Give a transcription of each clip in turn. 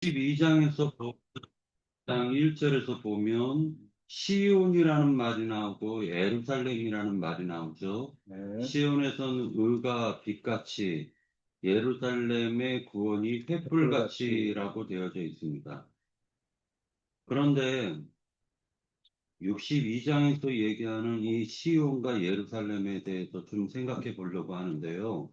12장에서 장 1절에서 보면 시온이라는 말이 나오고 예루살렘이라는 말이 나오죠. 네. 시온에서는 의가 빛같이, 예루살렘의 구원이 횃불같이라고 되어져 있습니다. 그런데 62장에서 얘기하는 이 시온과 예루살렘에 대해서 좀 생각해 보려고 하는데요.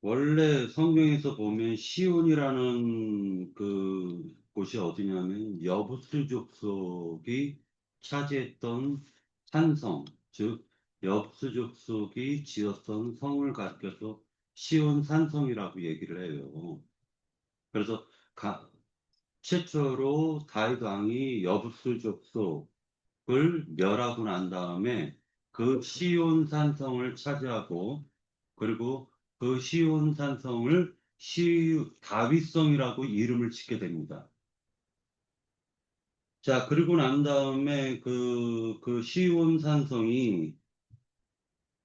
원래 성경에서 보면 시온이라는 그 곳이 어디냐면 여부수 족속이 차지했던 산성, 즉 여부수 족속이 지었던 성을 가리켜서 시온 산성이라고 얘기를 해요. 그래서 최초로 다윗 왕이 여부수 족속을 멸하고 난 다음에 그 시온 산성을 차지하고, 그리고 그 시온 산성을 다윗성이라고 이름을 짓게 됩니다. 자, 그리고 난 다음에 그 시온 산성이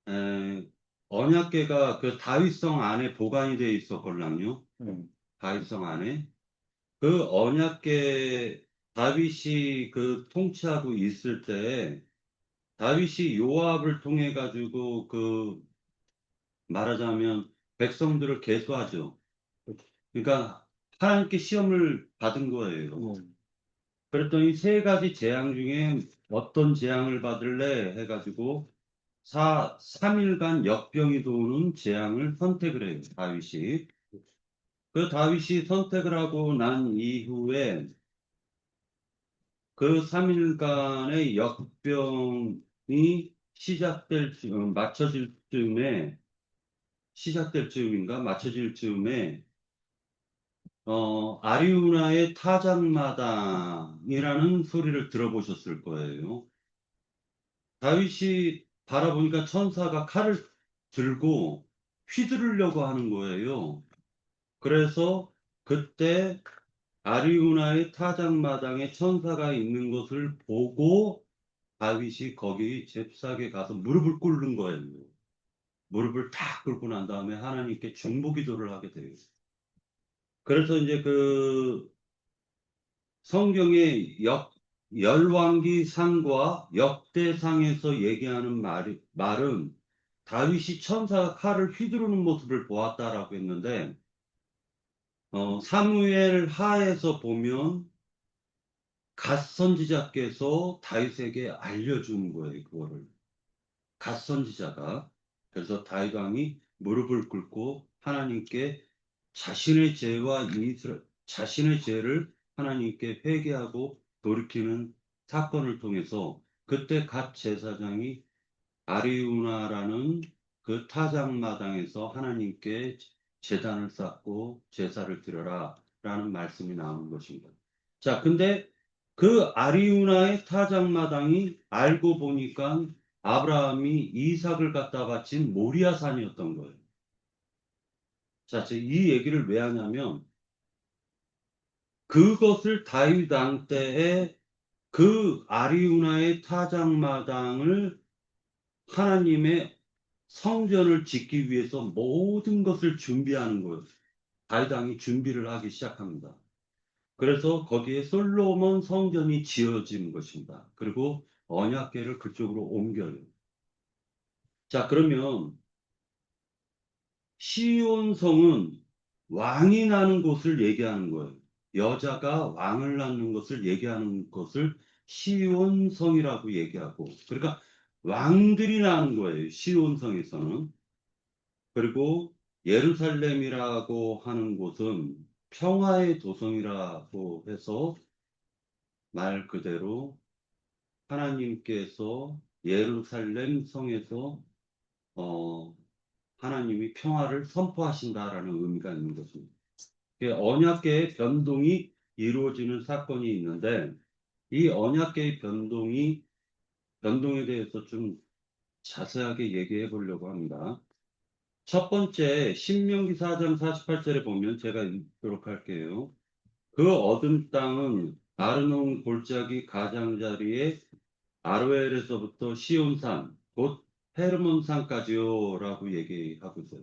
에, 언약궤가 그 다윗성 안에 보관이 되어 있었걸랑요. 다윗성 안에. 그 언약궤 다윗이 그 통치하고 있을 때 다윗이 요압을 통해 가지고 그 말하자면 백성들을 계수하죠. 그러니까 하나님께 시험을 받은 거예요. 그랬더니 세 가지 재앙 중에 어떤 재앙을 받을래 해가지고 3일간 역병이 도는 재앙을 선택을 해요. 다윗이. 그 다윗이 선택을 하고 난 이후에 그 3일간의 역병이 시작될 즈음인가 맞춰질 즈음에 아리우나의 타작마당이라는 소리를 들어보셨을 거예요. 다윗이 바라보니까 천사가 칼을 들고 휘두르려고 하는 거예요. 그래서 그때 아리우나의 타작마당에 천사가 있는 것을 보고 다윗이 거기 잽싸게 가서 무릎을 꿇는 거예요. 무릎을 탁 꿇고 난 다음에 하나님께 중보 기도를 하게 돼요. 그래서 이제 그 성경의 열왕기상과 역대상에서 얘기하는 말은 다윗이 천사가 칼을 휘두르는 모습을 보았다라고 했는데, 사무엘 하에서 보면 갓 선지자께서 다윗에게 알려준 거예요, 그거를. 갓 선지자가. 그래서 다윗 왕이 무릎을 꿇고 하나님께 자신의 죄를 하나님께 회개하고 돌이키는 사건을 통해서 그때 갓 제사장이 아리우나라는 그 타작마당에서 하나님께 제단을 쌓고 제사를 드려라 라는 말씀이 나오는 것입니다. 자, 근데 그 아리우나의 타작마당이 알고 보니까 아브라함이 이삭을 갖다 바친 모리아산이었던 거예요. 자, 이 얘기를 왜 하냐면 그것을 다윗 왕 때에 그 아리우나의 타작마당을 하나님의 성전을 짓기 위해서 모든 것을 준비하는 거예요. 다윗 왕이 준비를 하기 시작합니다. 그래서 거기에 솔로몬 성전이 지어진 것입니다. 그리고 언약궤를 그쪽으로 옮겨요. 자, 그러면 시온성은 왕이 나는 곳을 얘기하는 거예요. 여자가 왕을 낳는 것을 얘기하는 것을 시온성이라고 얘기하고, 그러니까 왕들이 나는 거예요. 시온성에서는. 그리고 예루살렘이라고 하는 곳은 평화의 도성이라고 해서 말 그대로 하나님께서 예루살렘 성에서 어, 하나님이 평화를 선포하신다라는 의미가 있는 것입니다. 언약계의 변동이 이루어지는 사건이 있는데 이 언약계의 변동에 대해서 좀 자세하게 얘기해 보려고 합니다. 첫 번째 신명기 4장 48절에 보면 제가 읽도록 할게요. 그 얻은 땅은 아르논 골짜기 가장자리에 아로엘에서부터 시온산 곧 헤르몬산까지요라고 얘기하고 있어요.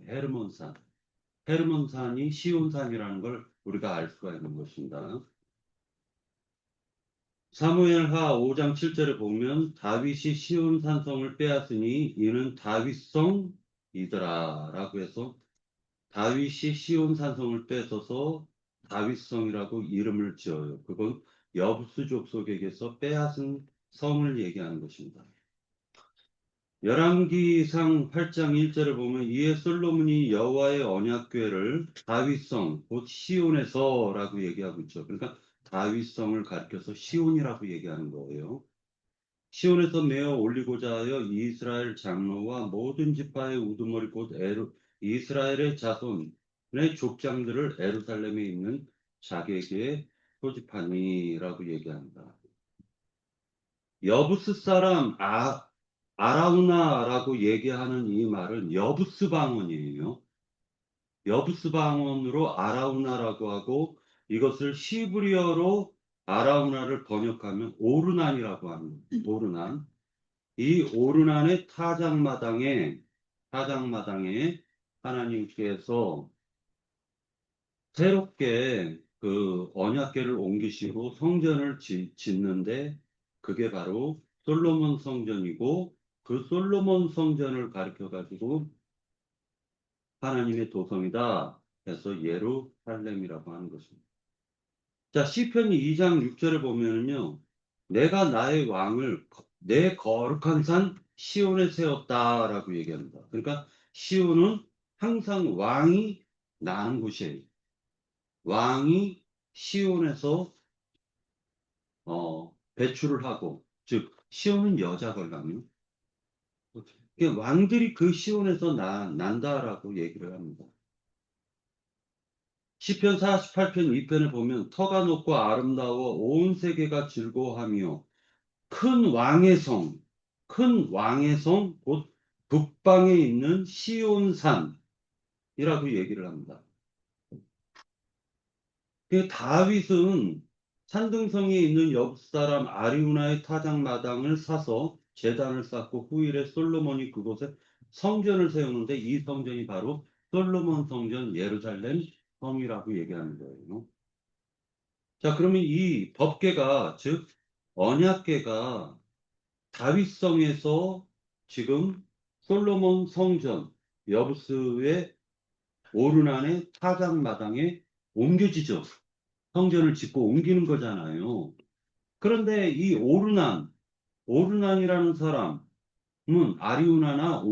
헤르몬산이 시온산이라는 걸 우리가 알 수가 있는 것입니다. 사무엘하 5장 7절에 보면 다윗이 시온 산성을 빼앗으니 이는 다윗성이더라 라고 해서 다윗이 시온 산성을 뺏어서 다윗성이라고 이름을 지어요. 그건 여부스 족속에게서 빼앗은 성을 얘기하는 것입니다. 열왕기상 8장 1절을 보면 이에 솔로몬이 여호와의 언약궤를 다윗성 곧 시온에서라고 얘기하고 있죠. 그러니까 다윗성을 가리켜서 시온이라고 얘기하는 거예요. 시온에서 메어 올리고자 하여 이스라엘 장로와 모든 지파의 우두머리 곧 이스라엘의 자손의 족장들을 에루살렘에 있는 자기에게 소집하니라고 얘기합니다. 여부스 사람 아라우나라고 얘기하는 이 말은 여부스 방언이에요. 여부스 방언으로 아라우나라고 하고 이것을 시브리어로 아라우나를 번역하면 오르난이라고 합니다. 오르난. 이 오르난의 타작마당에 하나님께서 새롭게 그 언약궤를 옮기시고 성전을 짓는데 그게 바로 솔로몬 성전이고 그 솔로몬 성전을 가리켜 가지고 하나님의 도성이다 해서 예루살렘이라고 하는 것입니다. 자, 시편 2장 6절을 보면은요. 내가 나의 왕을 내 거룩한 산 시온에 세웠다라고 얘기합니다. 그러니까 시온은 항상 왕이 나는 곳이에요. 왕이 시온에서 배출을 하고, 즉 시온은 여자거든요. 왕들이 그 시온에서 난다라고 얘기를 합니다. 시편 48편 2편을 보면 터가 높고 아름다워 온 세계가 즐거워하며 큰 왕의 성, 곧 북방에 있는 시온산이라고 얘기를 합니다. 그 다윗은 산등성에 있는 옆 사람 아리우나의 타작마당을 사서 제단을 쌓고 후일에 솔로몬이 그곳에 성전을 세우는데 이 성전이 바로 솔로몬 성전 예루살렘 성이라고 얘기하는 거예요. 자, 그러면 이 법궤가, 즉 언약궤가 다윗성에서 지금 솔로몬 성전 여부스의 오르난의 타작마당에 옮겨지죠. 성전을 짓고 옮기는 거잖아요. 그런데 이 오르난이라는 사람은 아리우나나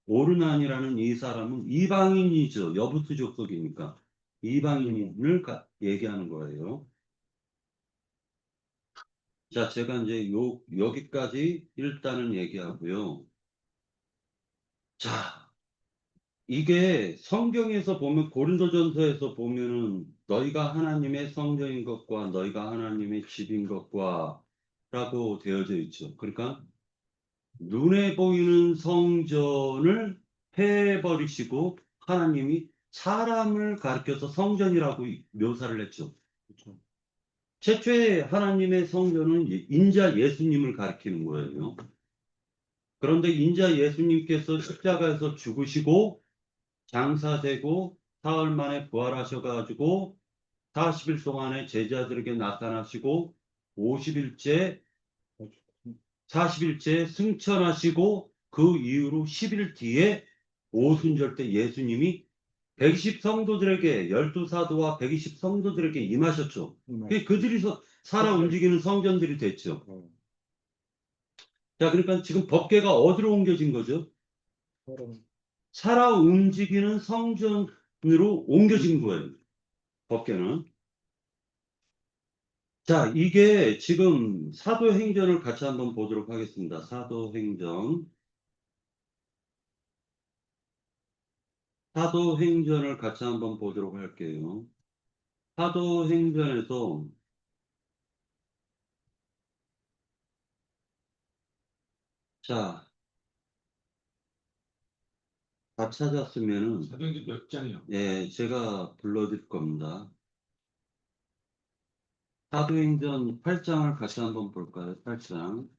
오르난이라는 이 사람은 이방인이죠. 여부스 족속이니까. 이방인을 얘기하는 거예요. 자, 제가 이제 여기까지 일단은 얘기하고요. 자, 이게 성경에서 보면 고린도전서에서 보면은 너희가 하나님의 성전인 것과 너희가 하나님의 집인 것과 라고 되어져 있죠. 그러니까 눈에 보이는 성전을 폐해버리시고 하나님이 사람을 가리켜서 성전이라고 묘사를 했죠. 그렇죠. 최초의 하나님의 성전은 인자 예수님을 가리키는 거예요. 그런데 인자 예수님께서 십자가에서 죽으시고 장사되고 사흘 만에 부활하셔가지고 40일 동안에 제자들에게 나타나시고 50일째 40일째 승천하시고 그 이후로 10일 뒤에 오순절 때 예수님이 120 성도들에게 12사도와 120 성도들에게 임하셨죠. 그들이 살아 움직이는 성전들이 됐죠. 자, 그러니까 지금 법궤가 어디로 옮겨진 거죠? 살아 움직이는 성전으로 옮겨진 거예요. 법궤는. 자, 이게 지금 사도행전을 같이 한번 보도록 하겠습니다. 사도행전을 같이 한번 보도록 할게요. 사도행전에서 자, 다 찾았으면은 사도행전 몇 장이요? 예, 제가 불러드릴 겁니다. 사도행전 8장을 같이 한번 볼까요? 8장.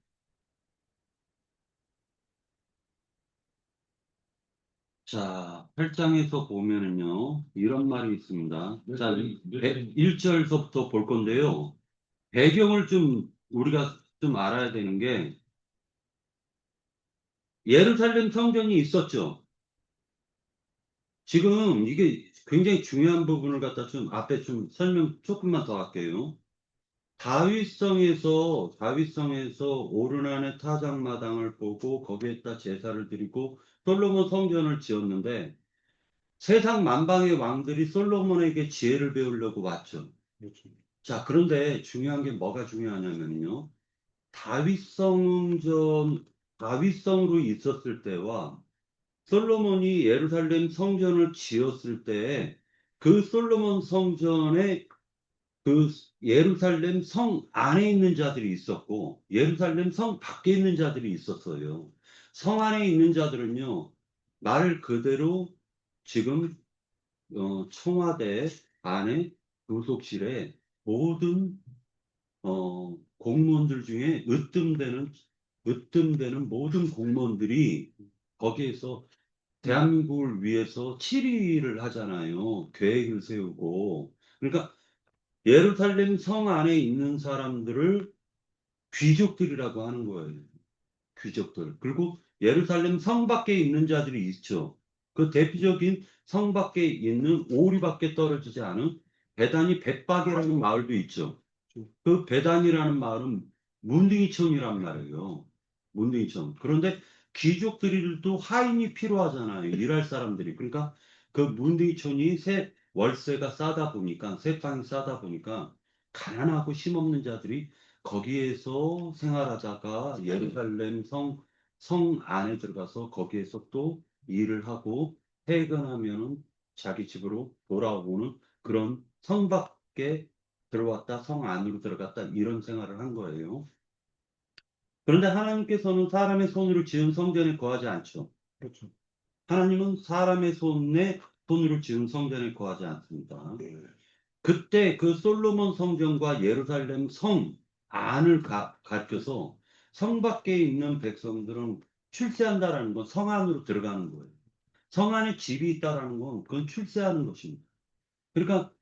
자, 8장에서 보면은요, 이런 말이 있습니다. 몇 자, 절이- 몇 절입니까? 1절서부터 볼 건데요. 배경을 좀 우리가 좀 알아야 되는 게, 예루살렘 성전이 있었죠. 지금 이게 굉장히 중요한 부분을 갖다 좀 앞에 좀 설명 조금만 더 할게요. 다윗성에서 오르난의 타작마당을 보고 거기에다 제사를 드리고 솔로몬 성전을 지었는데, 세상 만방의 왕들이 솔로몬에게 지혜를 배우려고 왔죠. 그렇죠. 자, 그런데 중요한 게 뭐가 중요하냐면요. 다윗성전, 다윗성으로 있었을 때와 솔로몬이 예루살렘 성전을 지었을 때 그 솔로몬 성전에 그 예루살렘 성 안에 있는 자들이 있었고 예루살렘 성 밖에 있는 자들이 있었어요. 성 안에 있는 자들은요, 말 그대로 지금 청와대 안에 교속실에 모든 공무원들 중에 으뜸되는 모든 공무원들이 거기에서 대한민국을 위해서 질의를 하잖아요. 계획을 세우고. 그러니까 예루살렘 성 안에 있는 사람들을 귀족들이라고 하는 거예요. 귀족들. 그리고 예루살렘 성 밖에 있는 자들이 있죠. 그 대표적인 성 밖에 있는 오리밖에 떨어지지 않은 베다니 벳박이라는 마을도 있죠. 그 베단이라는 마을은 문둥이촌이란 말이에요. 문둥이촌. 그런데 귀족들도 하인이 필요하잖아요. 일할 사람들이. 그러니까 그 문둥이촌이 월세가 싸다 보니까, 세탕이 싸다 보니까, 가난하고 힘없는 자들이 거기에서 생활하다가 예루살렘 성 안에 들어가서 거기에서 또 일을 하고 퇴근하면은 자기 집으로 돌아오는 그런 성 밖에 들어왔다, 성 안으로 들어갔다, 이런 생활을 한 거예요. 그런데 하나님께서는 사람의 손으로 지은 성전에 거하지 않죠. 그렇죠. 하나님은 사람의 손으로 지은 성전에 거하지 않습니다. 네. 그때 그 솔로몬 성전과 예루살렘 성 안을 가르쳐서 성 밖에 있는 백성들은 출세한다라는 건 성 안으로 들어가는 거예요. 성 안에 집이 있다라는 건 그건 출세하는 것입니다. 그러니까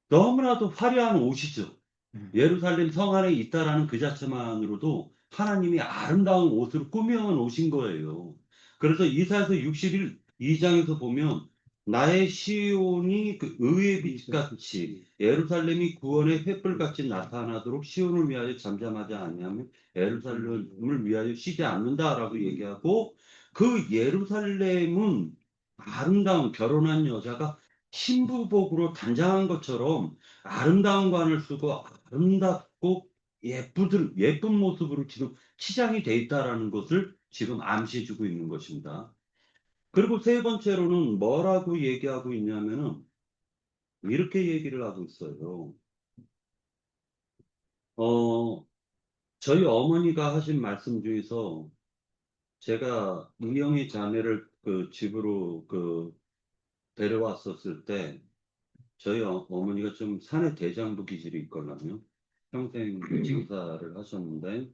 너무나도 화려한 옷이죠. 예루살렘 성 안에 있다라는 그 자체만으로도 하나님이 아름다운 옷으로 꾸며 놓으신 거예요. 그래서 이사야서 62장에서 보면 나의 시온이 그 의의 빛같이 예루살렘이 구원의 횃불같이 나타나도록 시온을 위하여 잠잠하지 아니하며 예루살렘을 위하여 쉬지 않는다라고 얘기하고, 그 예루살렘은 아름다운 결혼한 여자가 신부복으로 단장한 것처럼 아름다운 관을 쓰고 아름답고 예쁜 모습으로 지금 치장이 돼 있다라는 것을 지금 암시해주고 있는 것입니다. 그리고 세 번째로는 뭐라고 얘기하고 있냐면은 이렇게 얘기를 하고 있어요. 어, 저희 어머니가 하신 말씀 중에서 제가 이영희 자매를 그 집으로 데려왔었을 때 저희 어머니가 좀 사내 대장부 기질이 있거든요. 평생 장사를 하셨는데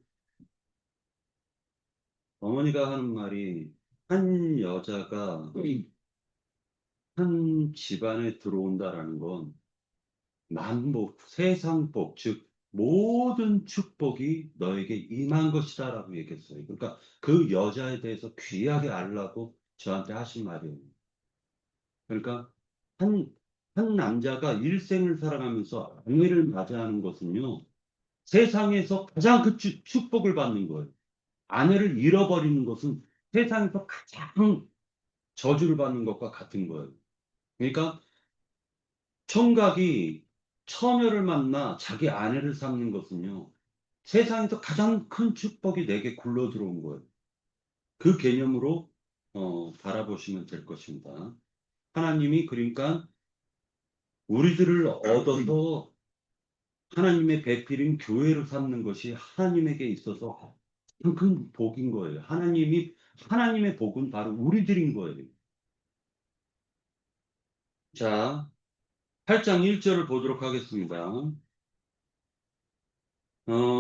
어머니가 하는 말이, 한 여자가 한 집안에 들어온다라는 건 만복, 세상복, 즉 모든 축복이 너에게 임한 것이다라고 얘기했어요. 그러니까 그 여자에 대해서 귀하게 알라고 저한테 하신 말이에요. 그러니까 한, 한 남자가 일생을 살아가면서 아내를 맞이하는 것은요, 세상에서 가장 그 축복을 받는 거예요. 아내를 잃어버리는 것은 세상에서 가장 저주를 받는 것과 같은 거예요. 그러니까 청각이 처녀를 만나 자기 아내를 삼는 것은요, 세상에서 가장 큰 축복이 내게 굴러 들어온 거예요. 그 개념으로 바라보시면 될 것입니다. 하나님이 그러니까 우리들을 얻어서 하나님의 배필인 교회를 삼는 것이 하나님에게 있어서 가장 큰 복인 거예요. 하나님의 복은 바로 우리들인 거예요. 자, 8장 1절을 보도록 하겠습니다.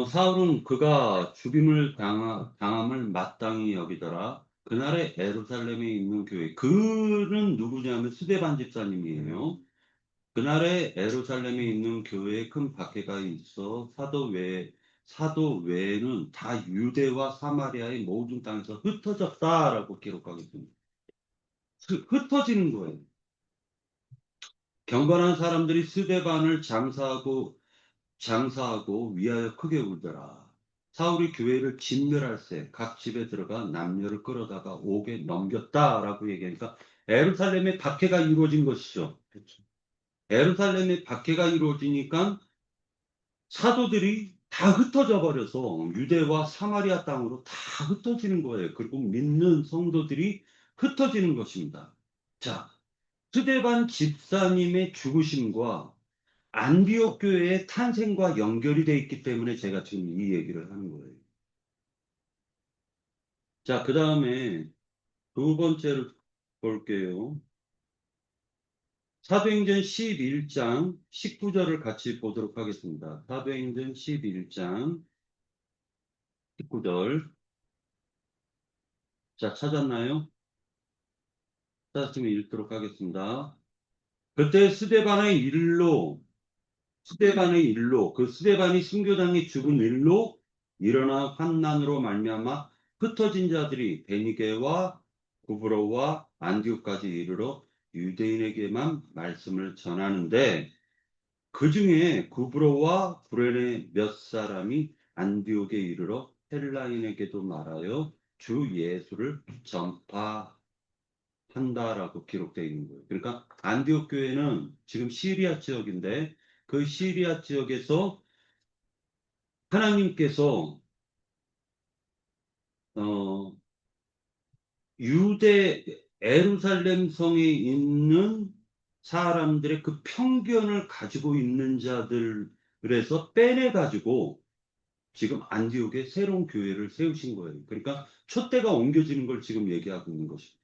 사울은 그가 죽임을 당함을 마땅히 여기더라. 그날에 예루살렘에 있는 교회. 그는 누구냐면 스데반 집사님이에요. 그날에 예루살렘에 있는 교회에 큰 박해가 있어 사도 외에는 다 유대와 사마리아의 모든 땅에서 흩어졌다라고 기록하겠습니다. 흩어지는 거예요. 경건한 사람들이 스데반을 장사하고 위하여 크게 울더라. 사울이 교회를 진멸할세 각 집에 들어가 남녀를 끌어다가 옥에 넘겼다라고 얘기하니까 예루살렘에 박해가 이루어진 것이죠. 그렇죠. 예루살렘에 박해가 이루어지니까 사도들이 다 흩어져 버려서 유대와 사마리아 땅으로 다 흩어지는 거예요. 그리고 믿는 성도들이 흩어지는 것입니다. 자, 스데반 집사님의 죽으심과 안디옥 교회의 탄생과 연결이 돼 있기 때문에 제가 지금 이 얘기를 하는 거예요. 자, 그 다음에 두 번째로 볼게요. 사도행전 11장 19절을 같이 보도록 하겠습니다. 사도행전 11장 19절. 자, 찾았나요? 찾았으면 읽도록 하겠습니다. 그때 스데반의 일로, 그 스데반이 순교당해 죽은 일로 일어나 환난으로 말미암아 흩어진 자들이 베니게와 구브로와 안디옥까지 이르러 유대인에게만 말씀을 전하는데 그 중에 구브로와 구레네 몇 사람이 안디옥에 이르러 헬라인에게도 말하여 주 예수를 전파한다라고 기록되어 있는 거예요. 그러니까 안디옥 교회는 지금 시리아 지역인데 그 시리아 지역에서 하나님께서 어, 유대 에루살렘 성에 있는 사람들의 그 편견을 가지고 있는 자들에서 빼내 가지고 지금 안디옥에 새로운 교회를 세우신 거예요. 그러니까 촛대가 옮겨지는 걸 지금 얘기하고 있는 것입니다.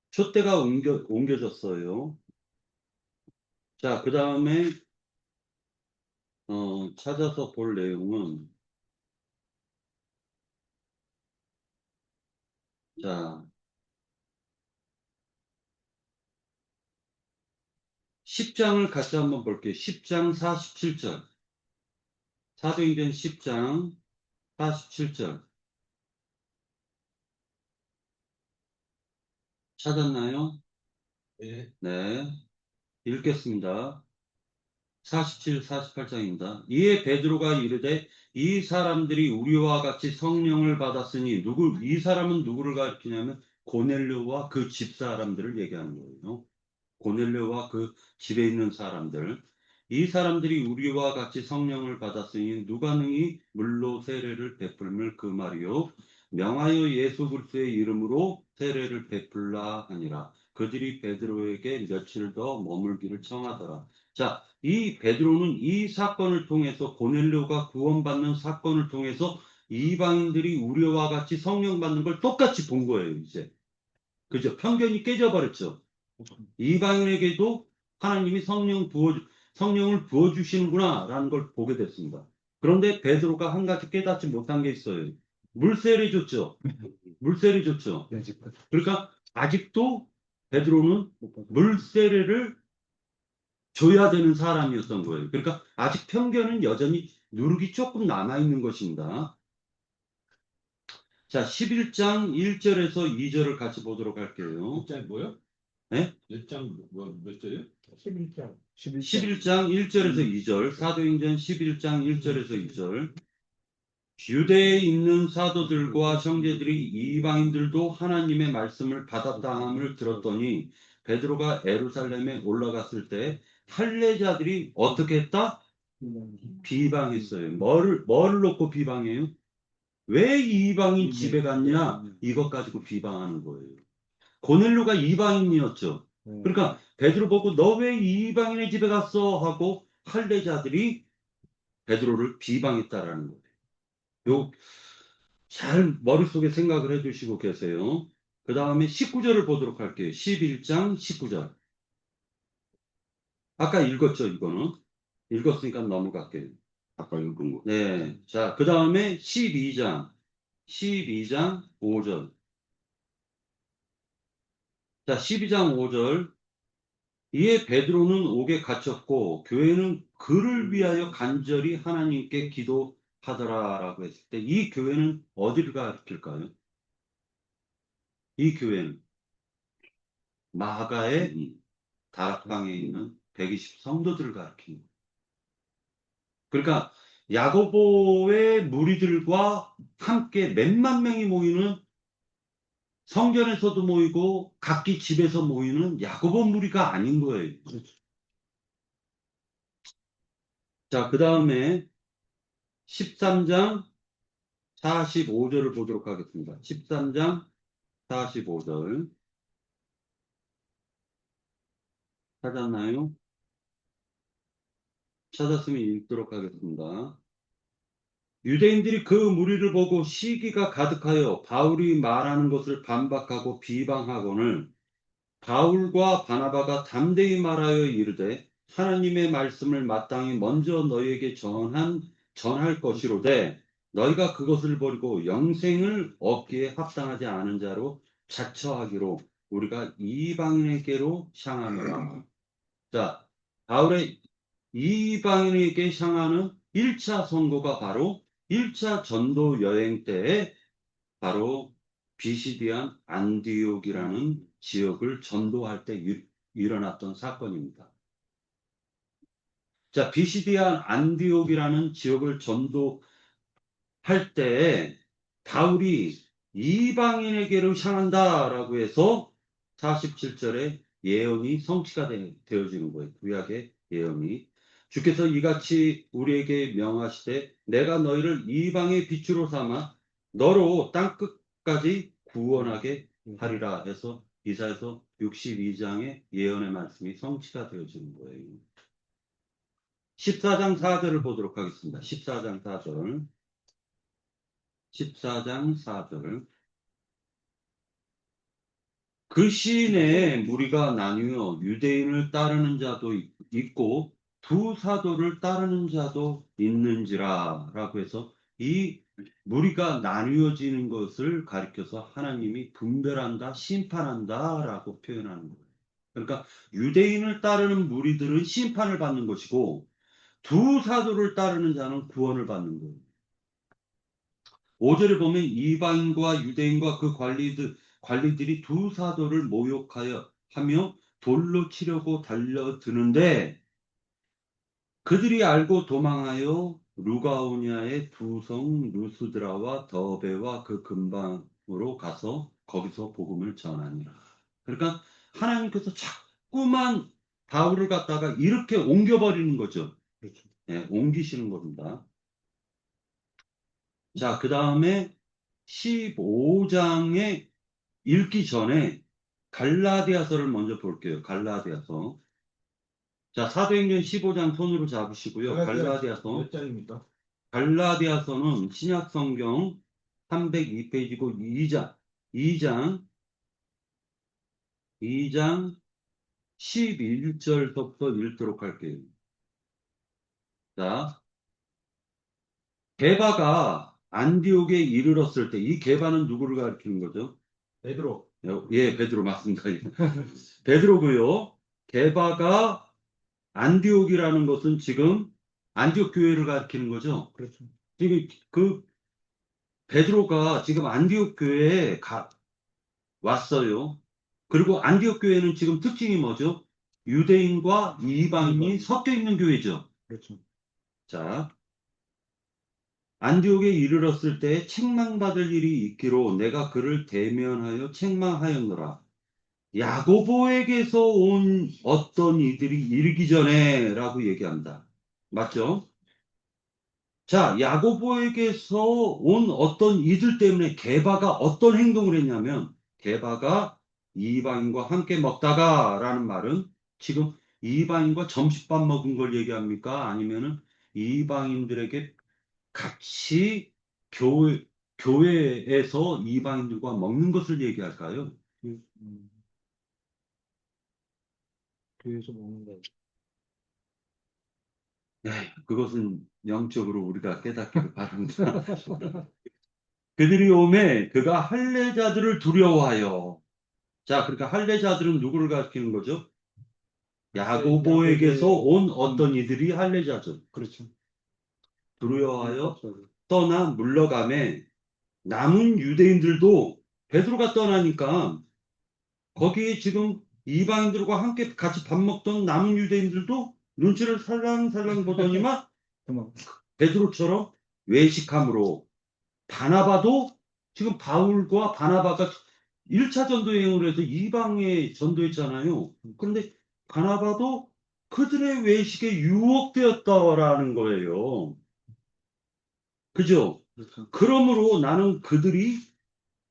촛대가 옮겨졌어요. 자, 그 다음에 찾아서 볼 내용은 자, 10장을 같이 한번 볼게요. 10장 47절. 사도행전 10장 47절. 찾았나요? 네. 네. 읽겠습니다. 47, 48장입니다. 이에 베드로가 이르되 이 사람들이 우리와 같이 성령을 받았으니 이 사람은 누구를 가리키냐면 고넬료와 그 집 사람들을 얘기하는 거예요. 고넬료와 그 집에 있는 사람들. 이 사람들이 우리와 같이 성령을 받았으니 누가 능히 물로 세례를 베풀물 그 말이요. 명하여 예수 그리스도의 이름으로 세례를 베풀라 하니라. 그들이 베드로에게 며칠 더 머물기를 청하더라. 자, 이 베드로는 이 사건을 통해서 고넬료가 구원받는 사건을 통해서 이방인들이 우리와 같이 성령 받는 걸 똑같이 본 거예요, 이제. 그죠? 편견이 깨져버렸죠. 이방인에게도 하나님이 성령을 부어주시는구나라는 걸 보게 됐습니다. 그런데 베드로가 한 가지 깨닫지 못한 게 있어요. 물세례 줬죠. 물세례 줬죠. 그러니까 아직도 베드로는 물세례를 줘야 되는 사람이었던 거예요. 그러니까 아직 편견은 여전히 누룩이 조금 남아있는 것입니다. 자, 11장 1절에서 2절을 같이 보도록 할게요. 1장 뭐요? 네? 1장 몇 절이요? 11장. 11장 1절에서 2절, 사도행전 11장 1절에서 2절. 유대에 있는 사도들과 형제들이 이방인들도 하나님의 말씀을 받았다 함을 들었더니 베드로가 예루살렘에 올라갔을 때 할례자들이 어떻게 했다? 비방했어요. 뭐를 놓고 비방해요? 왜 이방인 집에 갔냐? 이것 가지고 비방하는 거예요. 고넬료가 이방인이었죠. 그러니까 베드로 보고 너 왜 이방인의 집에 갔어? 하고 할례자들이 베드로를 비방했다라는 거예요. 요 잘 머릿속에 생각을 해두시고 계세요. 그 다음에 19절을 보도록 할게요. 11장 19절. 아까 읽었죠, 이거는. 읽었으니까 넘어갈게요. 아까 읽은 거. 네. 자, 그 다음에 12장. 12장 5절. 자, 12장 5절. 이에 베드로는 옥에 갇혔고 교회는 그를 위하여 간절히 하나님께 기도하더라라고 했을 때 이 교회는 어디를 가리킬까요? 이 교회는 마가의 다락방에 있는 120 성도들을 가리킵니다. 그러니까 야고보의 무리들과 함께 몇만 명이 모이는 성전에서도 모이고 각기 집에서 모이는 야고보 무리가 아닌 거예요. 자, 그 다음에 13장 45절을 보도록 하겠습니다. 13장 45절 찾았나요? 찾았으면 읽도록 하겠습니다. 유대인들이 그 무리를 보고 시기가 가득하여 바울이 말하는 것을 반박하고 비방하거늘 바울과 바나바가 담대히 말하여 이르되 하나님의 말씀을 마땅히 먼저 너희에게 전할 것이로되 너희가 그것을 버리고 영생을 얻기에 합당하지 않은 자로 자처하기로 우리가 이방인에게로 향하노라. 자, 바울의 이방인에게 향하는 1차 선고가 바로 1차 전도 여행 때에 바로 비시디안 안디옥이라는 지역을 전도할 때 일어났던 사건입니다. 자, 비시디안 안디옥이라는 지역을 전도할 때 바울이 이방인에게로 향한다라고 해서 47절에 예언이 성취가 되어지는 거예요. 구약의 예언이. 주께서 이같이 우리에게 명하시되 내가 너희를 이방의 빛으로 삼아 너로 땅끝까지 구원하게 하리라 해서 이사야서 62장의 예언의 말씀이 성취가 되어지는 거예요. 14장 4절을 보도록 하겠습니다. 14장 4절. 14장 4절. 그 시인의 무리가 나뉘어 유대인을 따르는 자도 있고 두 사도를 따르는 자도 있는지라 라고 해서 이 무리가 나뉘어지는 것을 가리켜서 하나님이 분별한다, 심판한다 라고 표현하는 거예요. 그러니까 유대인을 따르는 무리들은 심판을 받는 것이고 두 사도를 따르는 자는 구원을 받는 거예요. 5절에 보면 이방인과 유대인과 그 관리들이 두 사도를 모욕하여 하며 돌로 치려고 달려드는데 그들이 알고 도망하여 루가오니아의 두 성 루스드라와 더베와 그 근방으로 가서 거기서 복음을 전하니라. 그러니까 하나님께서 자꾸만 바울을 갖다가 이렇게 옮겨버리는 거죠. 그렇죠. 네, 옮기시는 겁니다. 자, 그 다음에 15장에 읽기 전에 갈라디아서를 먼저 볼게요. 갈라디아서. 자, 사도행전 15장 손으로 잡으시고요. 갈라디아서. 몇 장입니까? 갈라디아서는 신약성경 302페이지고 2장 11절부터 읽도록 할게요. 자, 게바가 안디옥에 이르렀을 때 이 게바는 누구를 가리키는 거죠? 베드로. 예, 베드로 맞습니다. 베드로고요. 게바가 안디옥이라는 것은 지금 안디옥 교회를 가리키는 거죠. 그렇죠. 지금 그 베드로가 지금 안디옥 교회에 왔어요. 그리고 안디옥 교회는 지금 특징이 뭐죠? 유대인과 이방인이 섞여 있는 교회죠. 그렇죠. 자, 안디옥에 이르렀을 때 책망받을 일이 있기로 내가 그를 대면하여 책망하였노라. 야고보에게서 온 어떤 이들이 이르기 전에 라고 얘기합니다. 맞죠? 자, 야고보에게서 온 어떤 이들 때문에 게바가 어떤 행동을 했냐면 게바가 이방인과 함께 먹다가 라는 말은 지금 이방인과 점심밥 먹은 걸 얘기합니까? 아니면은 이방인들에게 같이 교회에서 이방인들과 먹는 것을 얘기할까요? 교회에서 먹는 거. 그것은 영적으로 우리가 깨닫기를 바랍니다. 그들이 오매 그가 할례자들을 두려워하여. 자, 그러니까 할례자들은 누구를 가리키는 거죠? 야고보에게서 야고보의 온 어떤 이들이 할례자죠. 그렇죠. 두려워하여 율법서를. 떠나 물러가매 남은 유대인들도 베드로가 떠나니까 거기 지금 이방인들과 함께 같이 밥 먹던 남은 유대인들도 눈치를 살랑살랑 보더니만 그만. 베드로처럼 외식함으로 바나바도 지금 바울과 바나바가 1차 전도 여행을 해서 이방에 전도했잖아요. 그런데 바나바도 그들의 외식에 유혹되었다라는 거예요. 그죠? 그렇죠. 그러므로 나는 그들이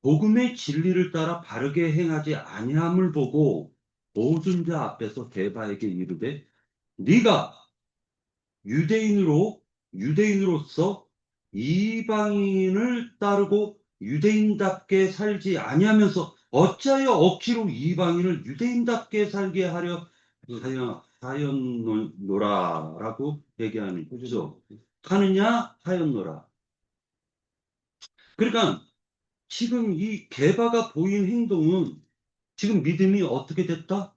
복음의 진리를 따라 바르게 행하지 아니함을 보고 모든 자 앞에서 대바에게 이르되 네가 유대인으로서 이방인을 따르고 유대인답게 살지 아니하면서 어찌하여 억지로 이방인을 유대인답게 살게 하였노라라고 얘기하는 거죠. 하느냐 하였노라. 그러니까 지금 이 게바가 보인 행동은 지금 믿음이 어떻게 됐다?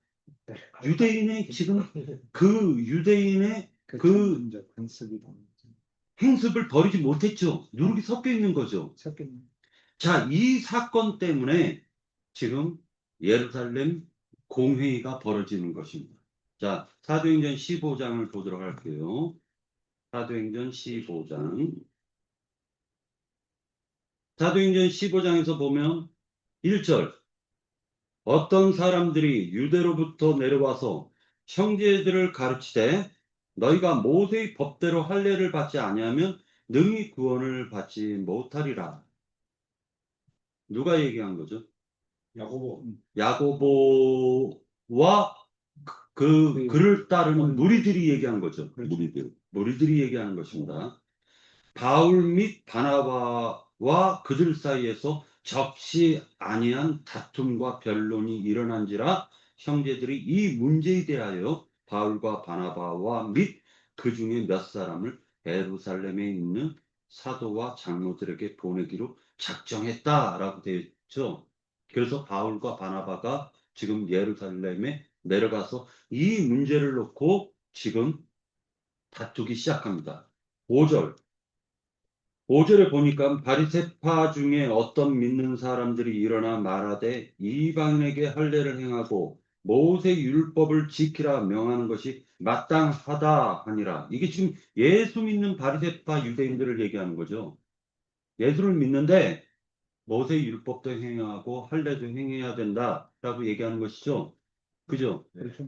유대인의 지금 그 유대인의 그 관습이 행습을 버리지 못했죠. 누룩이 섞여 있는 거죠. 섞였네. 자, 이 사건 때문에 지금 예루살렘 공회의가 벌어지는 것입니다. 자, 사도행전 15장을 보도록 할게요. 사도행전 15장. 사도행전 15장에서 보면 1절. 어떤 사람들이 유대로부터 내려와서 형제들을 가르치되 너희가 모세의 법대로 할례를 받지 아니하면 능히 구원을 받지 못하리라. 누가 얘기한 거죠? 야고보. 야고보와 그를 따르는 무리들이 얘기한 거죠. 그렇죠. 무리들이 얘기하는 것입니다. 바울 및 바나바와 그들 사이에서 적시 아니한 다툼과 변론이 일어난지라 형제들이 이 문제에 대하여 바울과 바나바와 및 그 중에 몇 사람을 예루살렘에 있는 사도와 장로들에게 보내기로 작정했다라고 되어 있죠. 그래서 바울과 바나바가 지금 예루살렘에 내려가서 이 문제를 놓고 지금 다투기 시작합니다. 5절. 5절에 보니까 바리새파 중에 어떤 믿는 사람들이 일어나 말하되 이방인에게 할례를 행하고 모세 율법을 지키라 명하는 것이 마땅하다 하니라. 이게 지금 예수 믿는 바리새파 유대인들을 얘기하는 거죠. 예수를 믿는데 모세 율법도 행하고 할례도 행해야 된다라고 얘기하는 것이죠. 그죠? 그렇죠.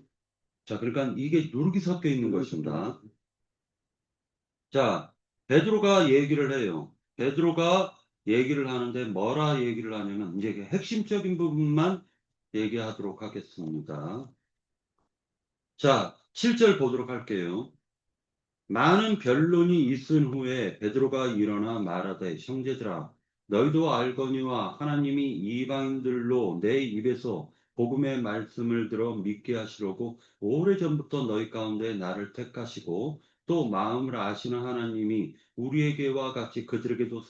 자, 그러니까 이게 누룩이 섞여 있는 것입니다. 자, 베드로가 얘기를 해요. 베드로가 얘기를 하는데 뭐라 얘기를 하냐면 이제 핵심적인 부분만 얘기하도록 하겠습니다. 자, 7절 보도록 할게요. 많은 변론이 있은 후에 베드로가 일어나 말하되 형제들아 너희도 알거니와 하나님이 이방인들로 내 입에서 복음의 말씀을 들어 믿게 하시려고 오래전부터 너희 가운데 나를 택하시고 또 마음을 아시는 하나님이 우리에게와 같이 그들에게도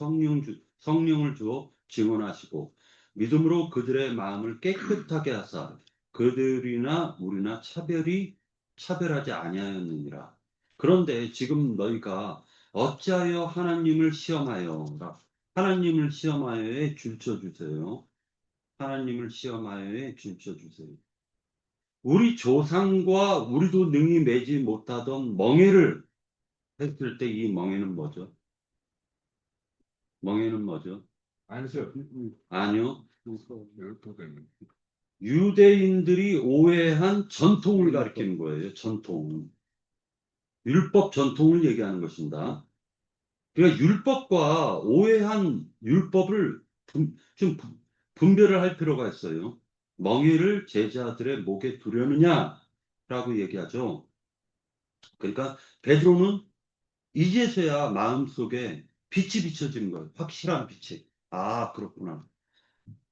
성령을 주어 증언하시고 믿음으로 그들의 마음을 깨끗하게 하사 그들이나 우리나 차별하지 아니하였느니라. 그런데 지금 너희가 어찌하여 하나님을 시험하여라. 하나님을 시험하여에 줄쳐주세요. 하나님을 시험하여에 줄쳐주세요. 우리 조상과 우리도 능히 매지 못하던 멍에를 했을 때 이 멍에는 뭐죠? 멍에는 뭐죠? 안수. 아니요. 율법에는. 유대인들이 오해한 전통을 가리키는 거예요. 전통. 율법 전통을 얘기하는 것입니다. 그러니까 율법과 오해한 율법을 좀 분별을 할 필요가 있어요. 멍에를 제자들의 목에 두려느냐라고 얘기하죠. 그러니까 베드로는 이제서야 마음속에 빛이 비춰지는 거예요. 확실한 빛이. 아, 그렇구나.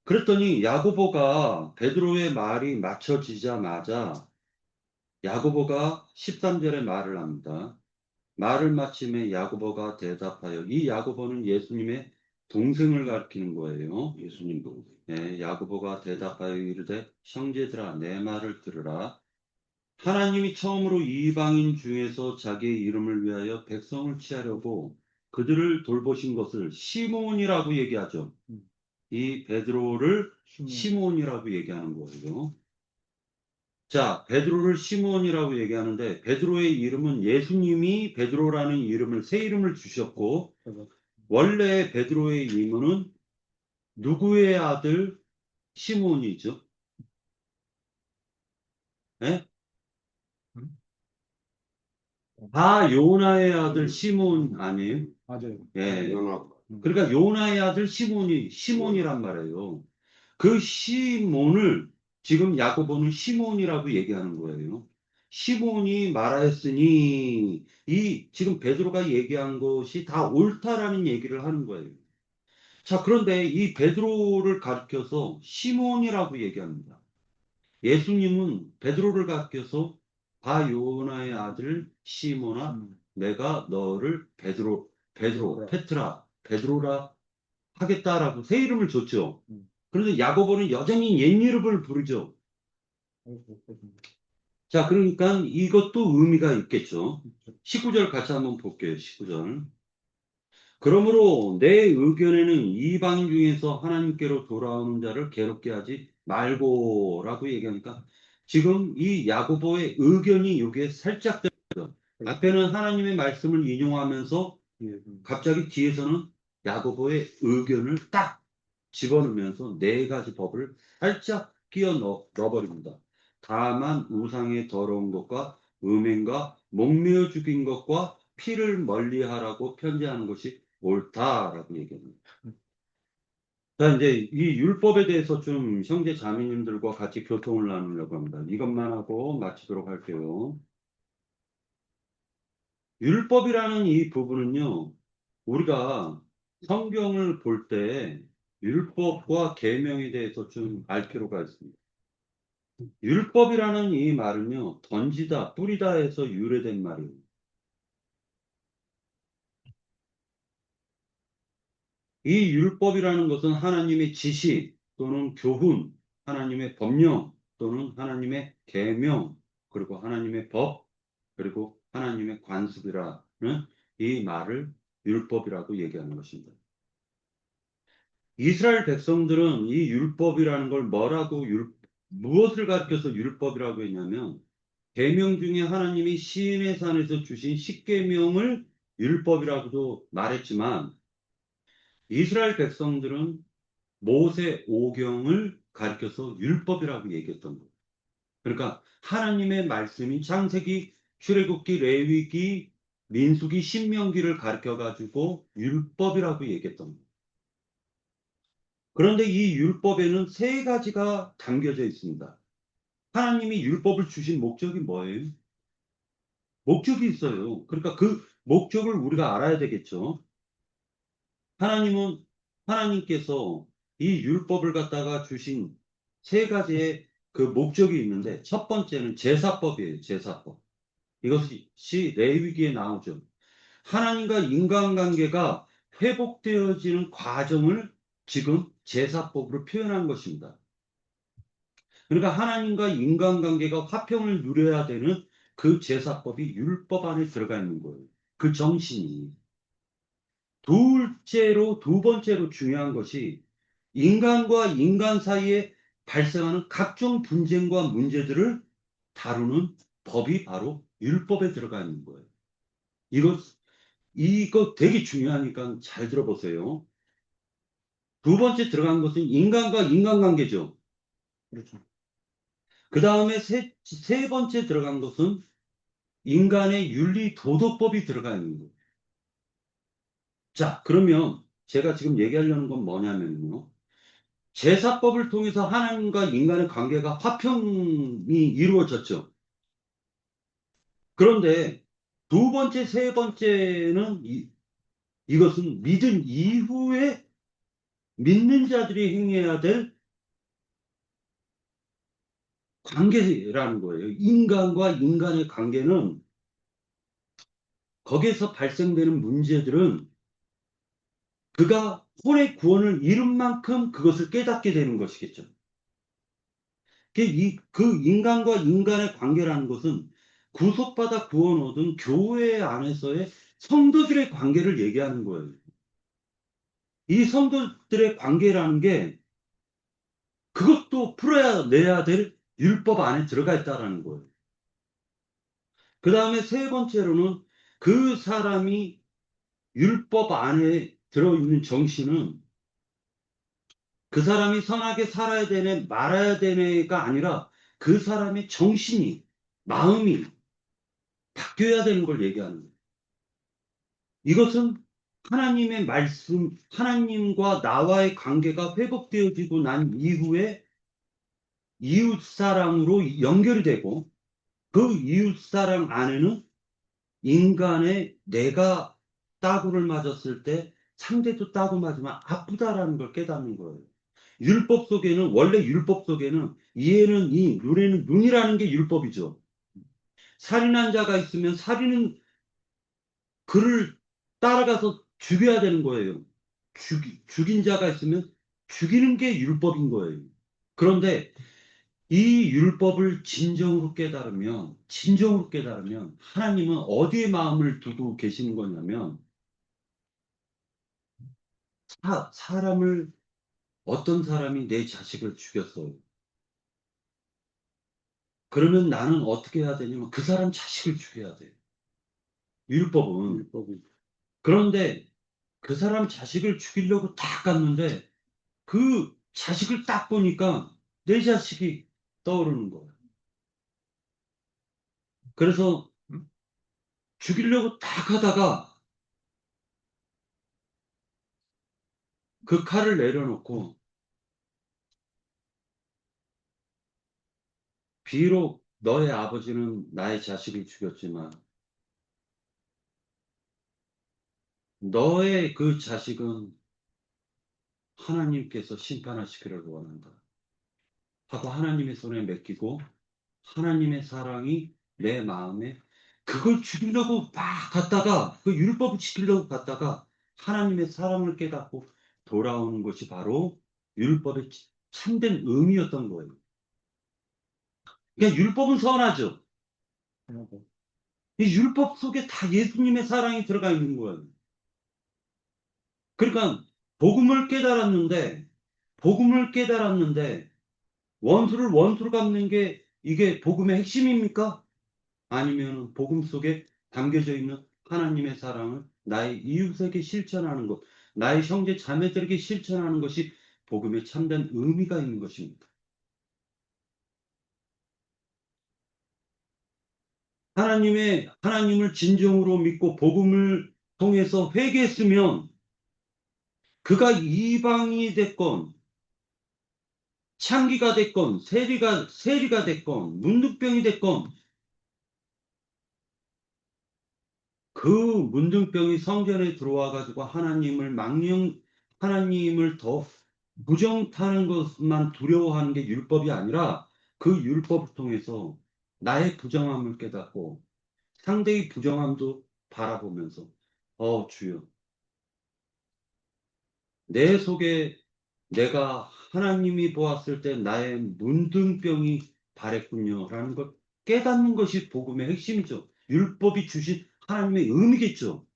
그랬더니 야고보가 베드로의 말이 맞춰지자마자 야고보가 13절에 말을 합니다. 말을 마침에 야고보가 대답하여 이 야고보는 예수님의 동생을 가리키는 거예요. 예수님도. 예, 야고보가 대답하여 이르되 형제들아 내 말을 들으라. 하나님이 처음으로 이방인 중에서 자기의 이름을 위하여 백성을 취하려고 그들을 돌보신 것을 시몬이라고 얘기하죠. 이 베드로를 시몬이라고 얘기하는 거예요. 자, 베드로를 시몬이라고 얘기하는데 베드로의 이름은 예수님이 베드로라는 이름을 새 이름을 주셨고 원래 베드로의 이름은 누구의 아들 시몬이죠? 예? 요나의 아들 시몬 아니에요? 맞아요. 예. 연합. 그러니까 요나의 아들 시몬이란 말이에요. 그 시몬을 지금 야고보는 시몬이라고 얘기하는 거예요. 시몬이 말하였으니 이 지금 베드로가 얘기한 것이 다 옳다라는 얘기를 하는 거예요. 자, 그런데 이 베드로를 가리켜서 시몬이라고 얘기합니다. 예수님은 베드로를 가리켜서 바요나의 아들 시몬아 내가 너를 베드로, 페트라, 베드로라 하겠다라고 새 이름을 줬죠. 그런데 야고보는 여전히 옛 이름을 부르죠. 자, 그러니까 이것도 의미가 있겠죠. 19절 같이 한번 볼게요. 19절. 그러므로 내 의견에는 이방인 중에서 하나님께로 돌아오는 자를 괴롭게 하지 말고라고 얘기하니까 지금 이 야고보의 의견이 여기에 살짝 들어요. 앞에는 하나님의 말씀을 인용하면서 갑자기 뒤에서는 야고보의 의견을 딱 집어넣으면서 네 가지 법을 살짝 끼워 넣어버립니다. 다만 우상의 더러운 것과 음행과 목매어 죽인 것과 피를 멀리하라고 편지하는 것이 옳다라고 얘기합니다. 자, 이제 이 율법에 대해서 좀 형제 자매님들과 같이 교통을 나누려고 합니다. 이것만 하고 마치도록 할게요. 율법이라는 이 부분은요, 우리가 성경을 볼 때 율법과 계명에 대해서 좀 알 필요가 있습니다. 율법이라는 이 말은요, 던지다, 뿌리다에서 유래된 말이에요. 이 율법이라는 것은 하나님의 지시 또는 교훈, 하나님의 법령 또는 하나님의 계명, 그리고 하나님의 법, 그리고 하나님의 관습이라는 이 말을 율법이라고 얘기하는 것입니다. 이스라엘 백성들은 이 율법이라는 걸 무엇을 가르쳐서 율법이라고 했냐면 계명 중에 하나님이 시인의 산에서 주신 십계명을 율법이라고도 말했지만 이스라엘 백성들은 모세 오경을 가르쳐서 율법이라고 얘기했던 거예요. 그러니까 하나님의 말씀이 창세기, 출애굽기, 레위기, 민수기, 신명기를 가르쳐 가지고 율법이라고 얘기했던 거예요. 그런데 이 율법에는 세 가지가 담겨져 있습니다. 하나님이 율법을 주신 목적이 뭐예요? 목적이 있어요. 그러니까 그 목적을 우리가 알아야 되겠죠. 하나님께서 이 율법을 갖다가 주신 세 가지의 그 목적이 있는데 첫 번째는 제사법이에요. 제사법. 이것이 레위기에 나오죠. 하나님과 인간관계가 회복되어지는 과정을 지금 제사법으로 표현한 것입니다. 그러니까 하나님과 인간관계가 화평을 누려야 되는 그 제사법이 율법 안에 들어가 있는 거예요. 그 정신이. 두 번째로 중요한 것이 인간과 인간 사이에 발생하는 각종 분쟁과 문제들을 다루는 법이 바로 율법에 들어가 있는 거예요. 이거 되게 중요하니까 잘 들어보세요. 두 번째 들어간 것은 인간과 인간관계죠. 그렇죠. 그 다음에 세 번째 들어간 것은 인간의 윤리 도덕법이 들어가 있는 거예요. 자, 그러면 제가 지금 얘기하려는 건 뭐냐면요. 제사법을 통해서 하나님과 인간의 관계가 화평이 이루어졌죠. 그런데 두 번째, 세 번째는 이것은 믿은 이후에 믿는 자들이 행해야 될 관계라는 거예요. 인간과 인간의 관계는 거기에서 발생되는 문제들은 그가 혼의 구원을 이룬 만큼 그것을 깨닫게 되는 것이겠죠. 그 인간과 인간의 관계라는 것은 구속받아 구원 얻은 교회 안에서의 성도들의 관계를 얘기하는 거예요. 이 성도들의 관계라는 게 그것도 풀어내야 될 율법 안에 들어가 있다라는 거예요. 그 다음에 세 번째로는 그 사람이 율법 안에 들어있는 정신은 그 사람이 선하게 살아야 되네, 말아야 되네가 아니라 그 사람의 정신이, 마음이 바뀌어야 되는 걸 얘기하는 거예요. 이것은 하나님의 말씀, 하나님과 나와의 관계가 회복되어지고 난 이후에 이웃사랑으로 연결이 되고 그 이웃사랑 안에는 인간의 내가 따구를 맞았을 때 상대도 따구 맞으면 아프다라는 걸 깨닫는 거예요. 율법 속에는, 원래 율법 속에는 이에는 이, 눈에는 눈이라는 게 율법이죠. 살인한 자가 있으면 살인은 그를 따라가서 죽여야 되는 거예요. 죽인 자가 있으면 죽이는 게 율법인 거예요. 그런데 이 율법을 진정으로 깨달으면 하나님은 어디에 마음을 두고 계시는 거냐면 사람을 어떤 사람이 내 자식을 죽였어요. 그러면 나는 어떻게 해야 되냐면 그 사람 자식을 죽여야 돼요. 율법은. 그런데 그 사람 자식을 죽이려고 딱 갔는데 그 자식을 딱 보니까 내 자식이 떠오르는 거예요. 그래서 죽이려고 딱 하다가 그 칼을 내려놓고 비록 너의 아버지는 나의 자식을 죽였지만 너의 그 자식은 하나님께서 심판하시기를 원한다 하고 하나님의 손에 맡기고 하나님의 사랑이 내 마음에 그걸 죽이려고 막 갔다가 그 율법을 지키려고 갔다가 하나님의 사랑을 깨닫고 돌아오는 것이 바로 율법의 참된 의미였던 거예요. 그러니까 율법은 선하죠. 이 율법 속에 다 예수님의 사랑이 들어가 있는 거예요. 그러니까 복음을 깨달았는데 원수를 원수로 갚는 게 이게 복음의 핵심입니까? 아니면 복음 속에 담겨져 있는 하나님의 사랑을 나의 이웃에게 실천하는 것, 나의 형제 자매들에게 실천하는 것이 복음의 참된 의미가 있는 것입니다. 하나님을 진정으로 믿고 복음을 통해서 회개했으면 그가 이방이 됐건 창기가 됐건 세리가 됐건 문둥병이 됐건 그 문둥병이 성전에 들어와 가지고 하나님을 더 부정타는 것만 두려워하는 게 율법이 아니라 그 율법을 통해서 나의 부정함을 깨닫고 상대의 부정함도 바라보면서 주여 내 속에 내가 하나님이 보았을 때 나의 문둥병이 바랬군요라는 걸 깨닫는 것이 복음의 핵심이죠. 율법이 주신 하나님의 의미겠죠.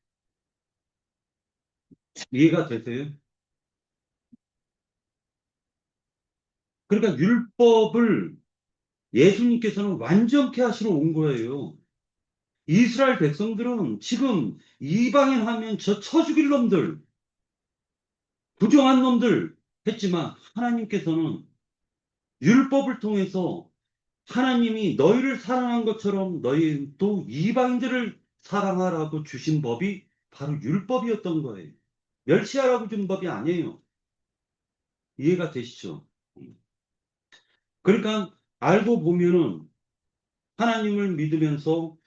이해가 되세요? 그러니까 율법을 예수님께서는 완전케 하시러 온 거예요. 이스라엘 백성들은 지금 이방인 하면 저 죽일 놈들, 부정한 놈들 했지만 하나님께서는 율법을 통해서 하나님이 너희를 사랑한 것처럼 너희도 이방인들을 사랑하라고 주신 법이 바로 율법이었던 거예요. 멸치하라고 준 법이 아니에요. 이해가 되시죠? 그러니까 알고 보면은 하나님을 믿으면서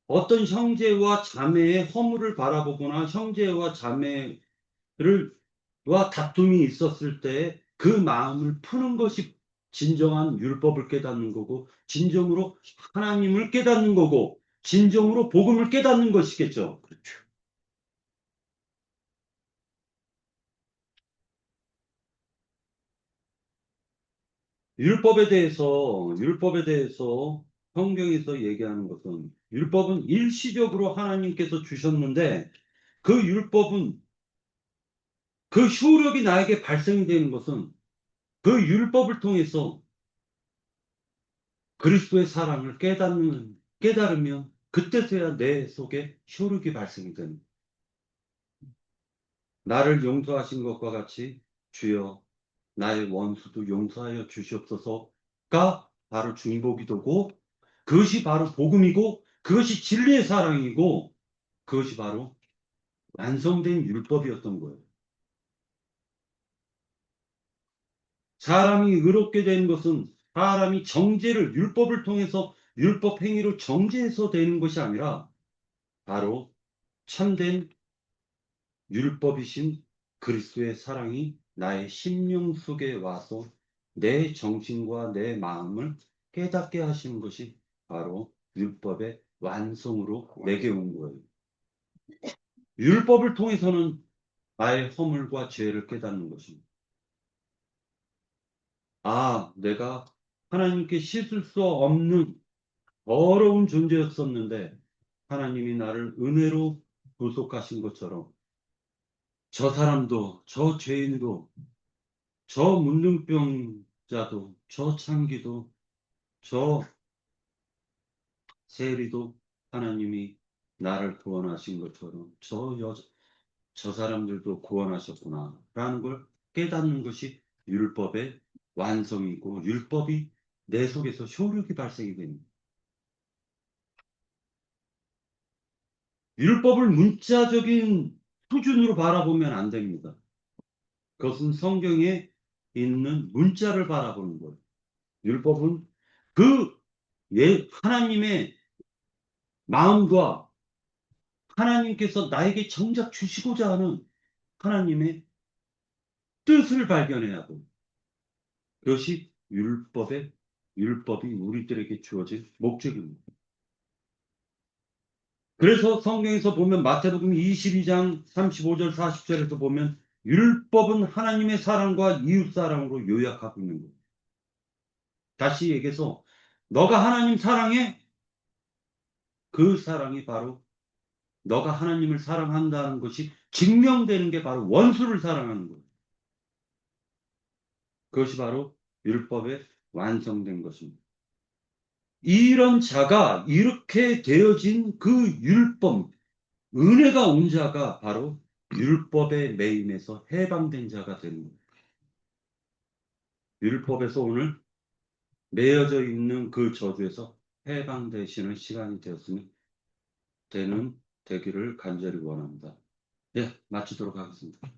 어떤 형제와 자매의 허물을 바라보거나 형제와 자매를 와 다툼이 있었을 때 그 마음을 푸는 것이 진정한 율법을 깨닫는 거고 진정으로 하나님을 깨닫는 거고 진정으로 복음을 깨닫는 것이겠죠. 그렇죠. 그러니까 율법을 예수님께서는 완전케 하시러 온 거예요. 이스라엘 백성들은 지금 이방인 하면 저 죽일 놈들, 부정한 놈들 했지만 하나님께서는 율법을 완전케 하시러 온 거예요. 율법이 주신 하나님의 의미겠죠. 그렇죠. 율법에 대해서 성경에서 얘기하는 것은 율법은 일시적으로 하나님께서 주셨는데 그 율법은 그 효력이 나에게 발생이 되는 것은 그 율법을 통해서 그리스도의 사랑을 깨달으면 그때서야 내 속에 효력이 발생이 됩니다. 나를 용서하신 것과 같이 주여 나의 원수도 용서하여 주시옵소서가 바로 중보기도고 그것이 바로 복음이고 그것이 진리의 사랑이고 그것이 바로 완성된 율법이었던 거예요. 사람이 의롭게 된 것은 사람이 율법을 통해서 율법 행위로 정죄해서 되는 것이 아니라 바로 참된 율법이신 그리스도의 사랑이 나의 심령 속에 와서 내 정신과 내 마음을 깨닫게 하시는 것이 바로 율법의 완성으로 내게 온 거예요. 율법을 통해서는 나의 허물과 죄를 깨닫는 것입니다. 아, 내가 하나님께 씻을 수 없는 더러운 존재였었는데 하나님이 나를 은혜로 구속하신 것처럼 저 사람도, 저 죄인도, 저 문둥병자도, 저 창기도, 저 세리도 하나님이 나를 구원하신 것처럼 저 사람들도 구원하셨구나 라는 걸 깨닫는 것이 율법의 완성이고 율법이 내 속에서 효력이 발생이 됩니다. 율법을 문자적인 수준으로 바라보면 안 됩니다. 그것은 성경에 있는 문자를 바라보는 거예요. 율법은 하나님의 마음과 하나님께서 나에게 정작 주시고자 하는 하나님의 뜻을 발견해야 하고 그것이 율법이 우리들에게 주어진 목적입니다. 그래서 성경에서 보면 마태복음 22장 35절 40절에서 보면 율법은 하나님의 사랑과 이웃 사랑으로 요약하고 있는 거예요. 다시 얘기해서 너가 하나님 사랑해? 그 사랑이 바로 너가 하나님을 사랑한다는 것이 증명되는 게 바로 원수를 사랑하는 거예요. 그것이 바로 율법에 완성된 것입니다. 이런 자가 이렇게 되어진 그 율법, 은혜가 온 자가 바로 율법의 매임에서 해방된 자가 되는 거예요. 율법에서 오늘 매여져 있는 그 저주에서 해방되시는 시간이 되기를 간절히 원합니다. 네, 마치도록 하겠습니다.